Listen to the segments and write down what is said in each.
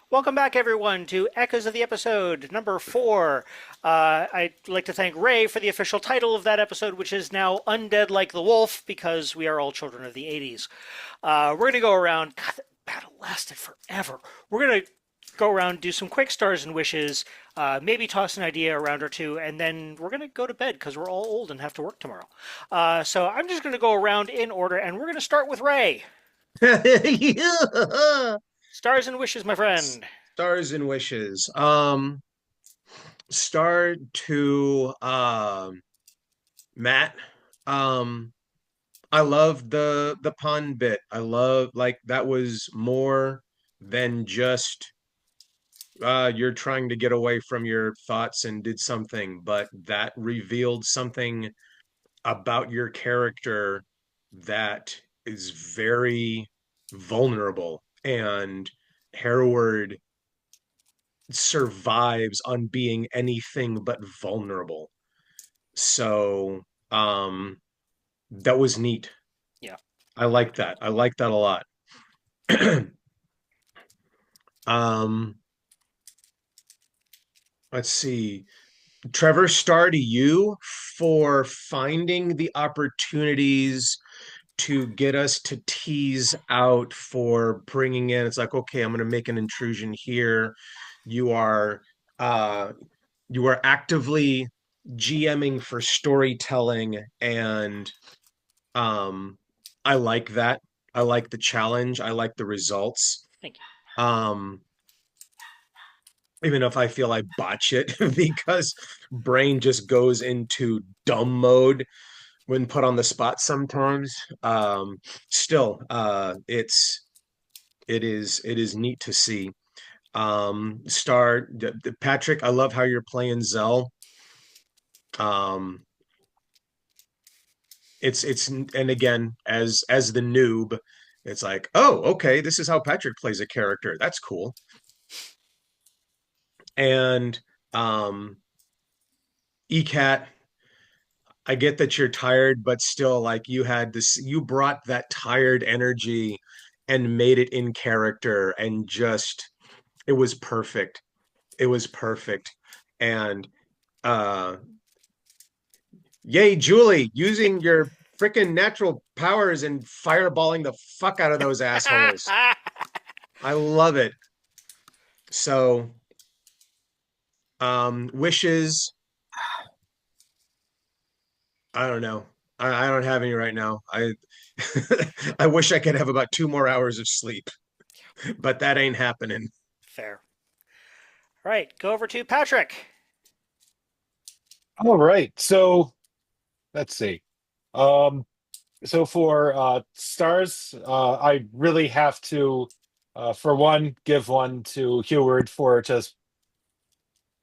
Welcome back, everyone, to Echoes of the Episode, number 4. I'd like to thank Ray for the official title of that episode, which is now Undead Like the Wolf, because we are all children of the 80s. We're going to go around. God, that battle lasted forever. We're going to go around, do some quick stars and wishes, maybe toss an idea around or two, and then we're going to go to bed because we're all old and have to work tomorrow. So I'm just going to go around in order, and we're going to start with Ray. Yeah. Stars and wishes, my friend. Stars and wishes. Star to Matt. Um, I love the pun bit. I love like that was more than just you're trying to get away from your thoughts and did something, but that revealed something about your character that is very vulnerable. And Hereward survives on being anything but vulnerable. So that was neat. Yeah. I like that. I like that a lot. um let's see. Trevor, star to you for finding the opportunities to get us to tease out for bringing in. It's like, okay, I'm going to make an intrusion here. You are uh you are actively GMing for storytelling, and um I like that. I like the challenge. I like the results. Thank you. Um Even if I feel I botch it because brain just goes into dumb mode when put on the spot sometimes. Still, it is neat to see. Patrick, I love how you're playing Zell. Um, it's and again, as the noob, it's like, oh, okay, this is how Patrick plays a character. That's cool. And um, ECAT, I get that you're tired, but still, like you brought that tired energy and made it in character, and just it was perfect. It was perfect. And uh yay, Julie, using your freaking natural powers and fireballing the fuck out of those assholes. I love it. So, wishes, I don't know. I don't have any right now. I wish I could have about 2 more hours of sleep, but that ain't happening. Fair. All right, go over to Patrick. All right. So let's see. Um, so for stars, I really have to, for one, give one to Heward for just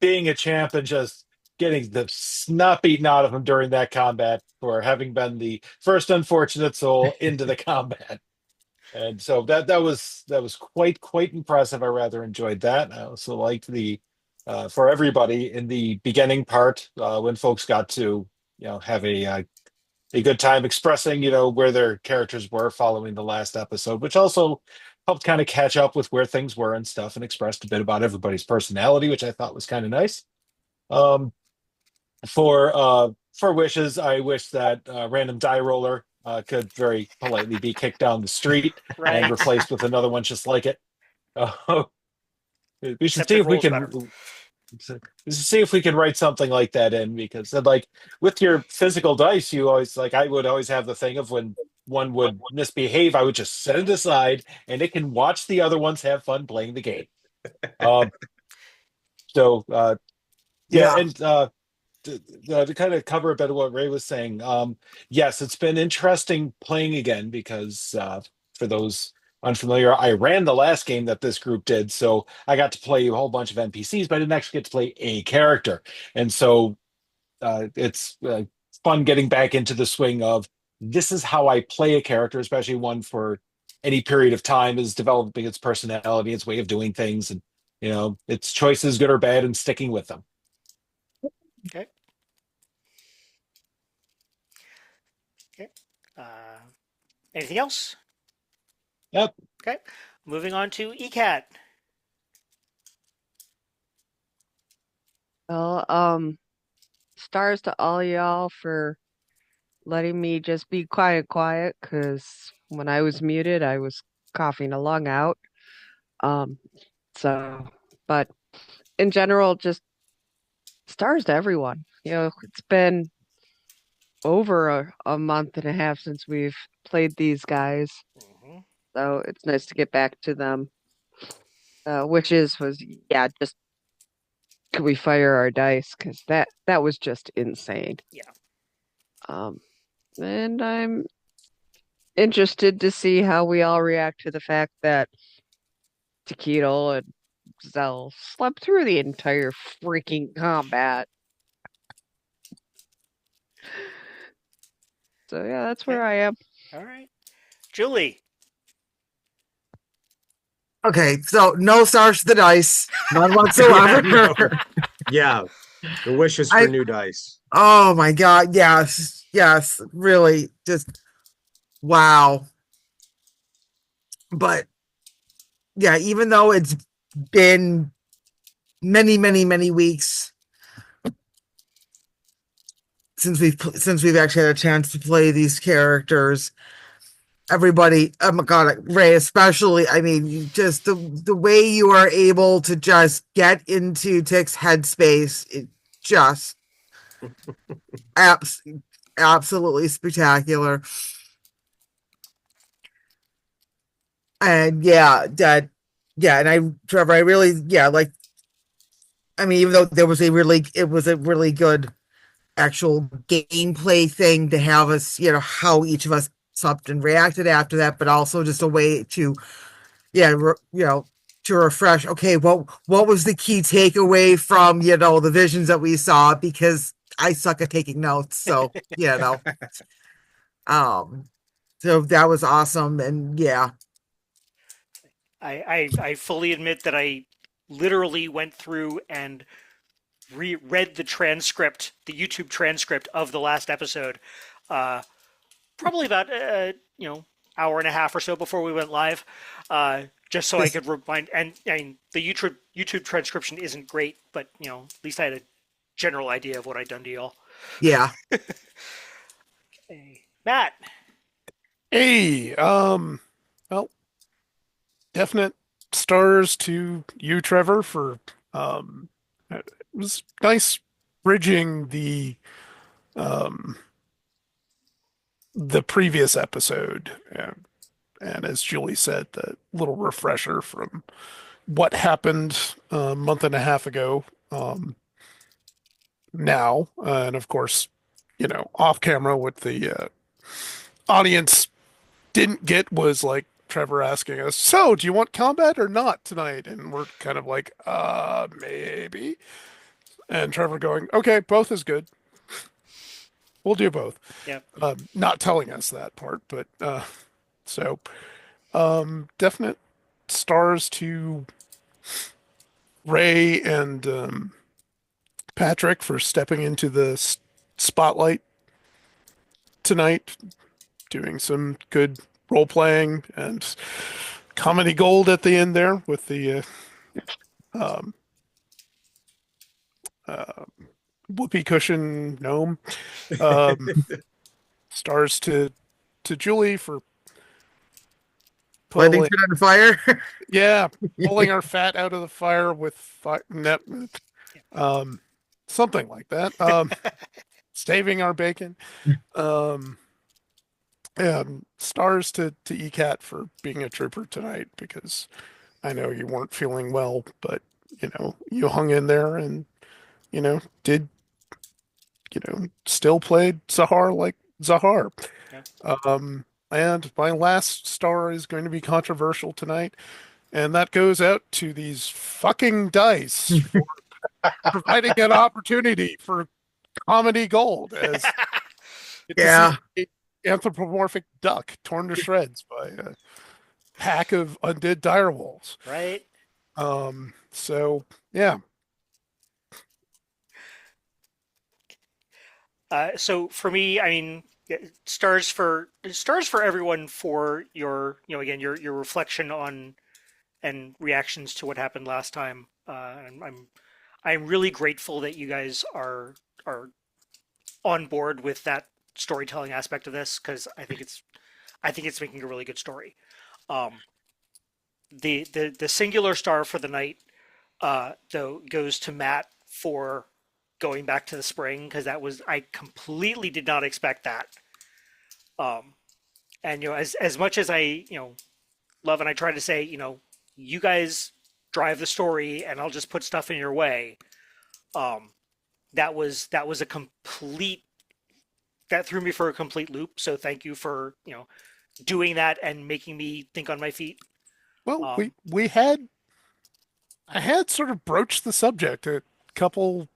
being a champ and just getting the snot beaten out of him during that combat for having been the first unfortunate soul into the combat. And so that was quite impressive. I rather enjoyed that. I also liked the for everybody in the beginning part when folks got to have a good time expressing where their characters were following the last episode, which also helped kind of catch up with where things were and stuff, and expressed a bit about everybody's personality, which I thought was kind of nice. Um, for wishes, I wish that random die roller could very politely be kicked down the street and Right. replaced with another one just like it. Uh, we should Except see it if we rolls can better. see if we can write something like that in, because like with your physical dice, you always like I would always have the thing of when one would misbehave, I would just set it aside and it can watch the other ones have fun playing the game. Um, so yeah, Yeah. and to kind of cover a bit of what Ray was saying, yes, it's been interesting playing again because for those unfamiliar, I ran the last game that this group did, so I got to play a whole bunch of NPCs, but I didn't actually get to play a character, and so it's fun getting back into the swing of this is how I play a character, especially one for any period of time, is developing its personality, its way of doing things, and its choices, good or bad, and sticking with them. Okay. Okay. Uh, Anything else? Yep. Okay. Moving on to ECAT. Well, stars to all y'all for letting me just be quiet, because when I was muted, I was coughing a lung out. Um, so, but in general, just stars to everyone. It's been over a month and a half since we've played these guys, Hmm. so it's nice to get back to them. Wishes was, yeah, just could we fire our dice? Because that was just insane. Yeah. Um, and I'm interested to see how we all react to the fact that Taquito and Zell slept through the entire freaking combat. So yeah, that's where Okay. I am. All right. Julie. Okay, so no stars to the dice, none Yeah, whatsoever. no. Yeah, the wish is for I new dice. oh my god, yes, yes, really, just wow. But yeah, even though it's been many weeks since we've actually had a chance to play these characters, everybody, oh my god, Ray especially, I mean, just the way you are able to just get into Tick's headspace, it just abs- absolutely spectacular. And yeah, and Trevor, I really, yeah, like, I mean, even though it was a really good actual gameplay thing to have us, how each of us supped and reacted after that, but also just a way to, yeah, to refresh. Okay, what was the key takeaway from the visions that we saw? Because I suck at taking notes, so um, so that was awesome, and yeah, I fully admit that I literally went through and reread the transcript, the YouTube transcript of the last episode, uh, probably about hour and a half or so before we went live, just so I just could remind. And the YouTube transcription isn't great, but at least I had a general idea of what I'd done to y'all. yeah. Hey, Matt. Hey, well, definite stars to you, Trevor, for it was nice bridging um the previous episode, and as Julie said, the little refresher from what happened a month and a half ago. Now, and of course, off camera, what the audience didn't get was like Trevor asking us, "So, do you want combat or not tonight?" And we're kind of like, maybe." And Trevor going, "Okay, both is good. We'll do both." Yeah. Not telling us that part, but so definite stars to Ray and Patrick for stepping into the spotlight tonight, doing some good role playing and comedy gold at the end there with the um, uh, whoopee cushion gnome. Um, stars to Julie for Lighting pulling, shit on fire. yeah, pulling our fat out of the fire with um, something like that. Staving our bacon. Um, and stars to ECAT for being a trooper tonight because I know you weren't feeling well, but you hung in there and did still played Zahar like Zahar. Yeah. And my last star is going to be controversial tonight, and that goes out to these fucking dice for providing an opportunity for comedy gold as get to see Yeah. an anthropomorphic duck torn to shreds by a pack of undead direwolves. Right. So yeah, So for me, I mean, yeah, stars for everyone for your again your reflection on and reactions to what happened last time. I'm really grateful that you guys are on board with that storytelling aspect of this because I think it's making a really good story. Um, the singular star for the night though goes to Matt for going back to the spring because that was I completely did not expect that. Um, and as much as I love and I try to say you guys drive the story and I'll just put stuff in your way. Um, that was a complete that threw me for a complete loop. So thank you for doing that and making me think on my feet. Well, Um, we had I had sort of broached the subject a couple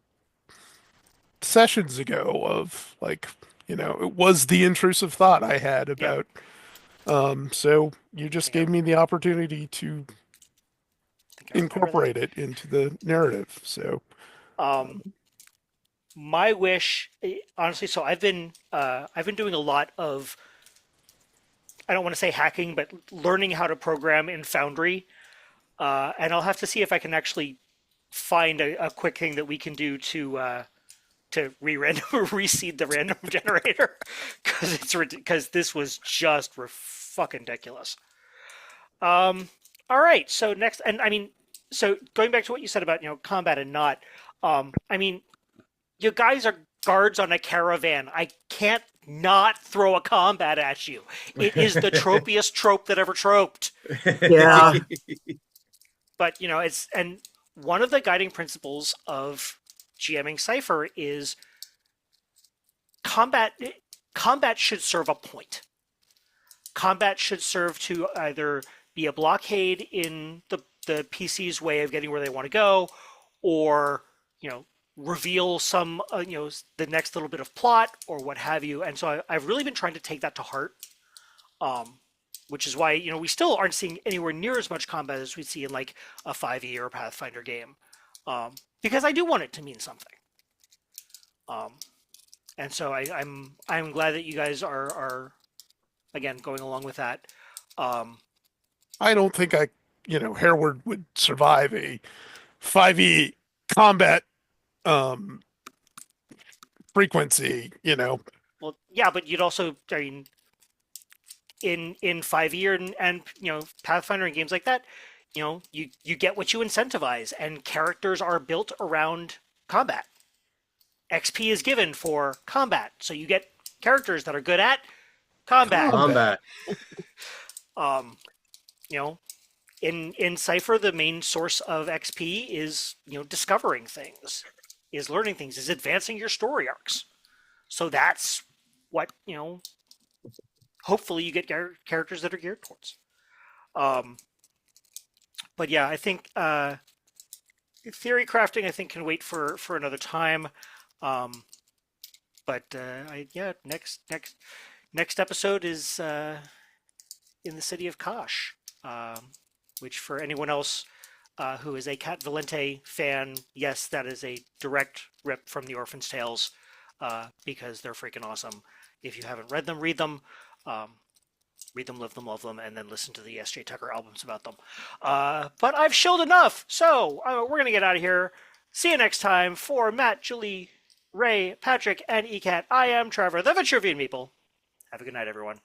sessions ago of like, it was the intrusive thought I had yeah, about so you I just think I, gave me the opportunity to think I remember that. incorporate it into the narrative. So, Um, my wish, honestly, so I've been doing a lot of I don't want to say hacking, but learning how to program in Foundry, and I'll have to see if I can actually find a quick thing that we can do to re-random reseed the random generator because because this was just fucking ridiculous. All right, so next, and I mean, so going back to what you said about combat and not, I mean, you guys are guards on a caravan. I can't not throw a combat at you. It is the tropiest trope that ever troped. Yeah. But it's and one of the guiding principles of GMing Cypher is combat. Combat should serve a point. Combat should serve to either be a blockade in the PC's way of getting where they want to go, or reveal some the next little bit of plot or what have you. And so I've really been trying to take that to heart, um, which is why we still aren't seeing anywhere near as much combat as we see in like a 5e or a Pathfinder game, because I do want it to mean something. Um, and so I'm glad that you guys are again going along with that. Um, I don't think Harewood would survive a 5e combat um frequency, well, yeah, but you'd also, I mean, in 5e and Pathfinder and games like that, you get what you incentivize, and characters are built around combat. XP is given for combat, so you get characters that are good at combat. Combat. Combat. Um, you know, in Cypher, the main source of XP is discovering things, is learning things, is advancing your story arcs. So that's what hopefully you get characters that are geared towards. Um, but yeah, I think theory crafting I think can wait for another time. Um, but yeah, next episode is in the city of Kosh, which for anyone else who is a Cat Valente fan, yes, that is a direct rip from the Orphan's Tales because they're freaking awesome. If you haven't read them, read them. Read them, live them, love them, and then listen to the S.J. Tucker albums about them. But I've shilled enough, so we're going to get out of here. See you next time. For Matt, Julie, Ray, Patrick, and ECAT, I am Trevor, the Vitruvian Meeple. Have a good night, everyone.